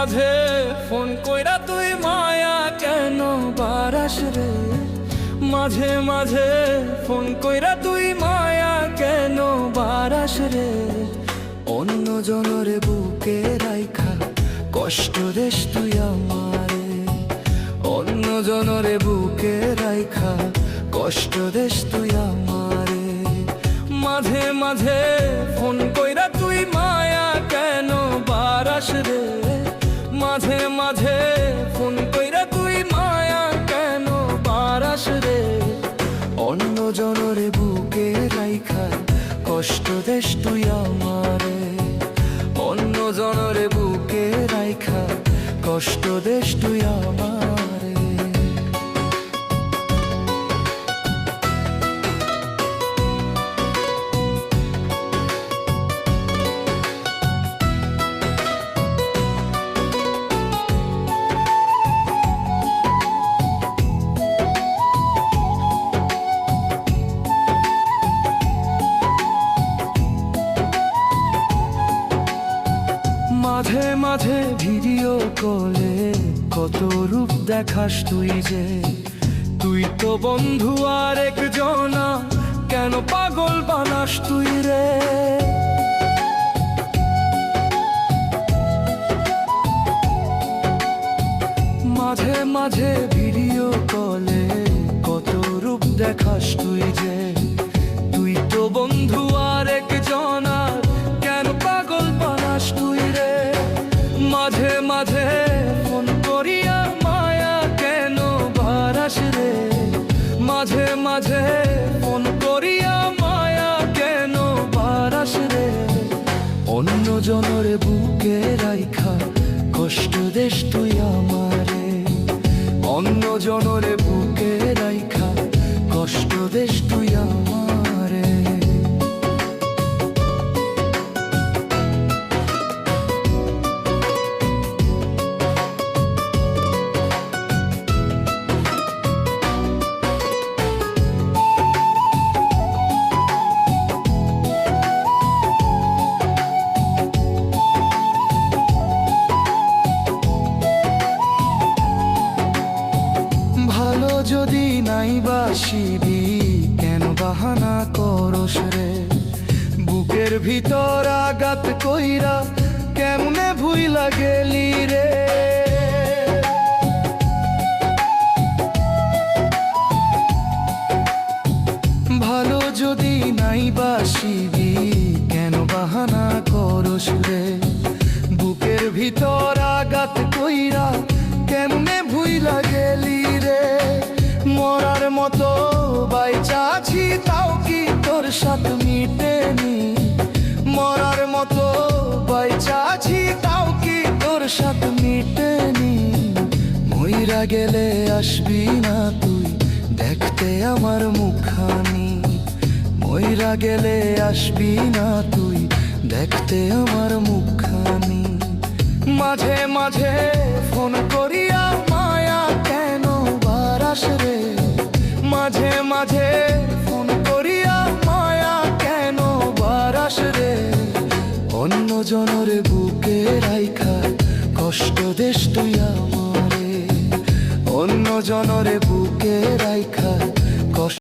মাঝে ফোন কইরা তুই মায়া কেন বারাস রে, মাঝে মাঝে ফোন কইরা তুই মায়া কেন বারাস রে। অন্য জনরে বুকে রাইখা কষ্ট দেশ তুই আমারে, অন্য জনরে বুকে রাইখা কষ্ট দেশ তুই আমারে। মাঝে মাঝে ফোন কইরা তুই মায়া কেন বারাস রে, মাঝে মাঝে ফোন কইরা তুই মায়া কেন বারাস রে। অন্য জনরে বুকে রাইখা কষ্ট দেশ তুই আমারে, অন্য জনরে বুকে রাইখা কষ্ট দেশ তুই আমারে। মাঝে মাঝে ভিডিও কলে কত রূপ দেখাস তুই যে, তুই তো বন্ধু আর একজনা কেন পাগল বানাস তুই রে। মাঝে মাঝে ভিডিও কলে কত রূপ দেখাস তুই যে, তুই তো বন্ধু আর একজনা কেন পাগল বানাস তুই রে। মাঝে মাঝে ফোন করিয়া মায়া কেন বারাস রে, মাঝে মাঝে ফোন করিয়া মায়া কেন বারাস রে। অন্য জনরে বুকে রাইখা কষ্ট দেশ তুই আমারে, অন্য জনরে বুকে রাইখা কষ্ট দেশ তুই আমারে। ভালো যদি নাই বাসিবি কেন বাহানা করস রে, বুকের ভিতর আঘাত কইরা কেমনে ভুইলা গেলি রে। ভালো যদি নাই বাসিবি কেন বাহানা করস রে, বুকের ভিতর আঘাত কইরা কেমনে ভুইলা গেলি রে। মরার মতো বাইচা আছি তাও কি তোর সাথ মিটেনি, মরার মতো বাইচা আছি তাও কি তোর সাথ মিটেনি। মইরা গেলে আসবি না তুই দেখতে আমার মুখখানি, মইরা গেলে আসবি না তুই দেখতে আমার মুখখানি। মাঝে মাঝে ফোন করিয়া মায়া কেন বারাস রে, মাঝে মাঝে ফোন করিয়া মায়া কেন বারাস রে। অন্য জনরে বুকে রাইখা কষ্ট দেশ তুই আমারে, অন্য জনরে বুকে রাইখা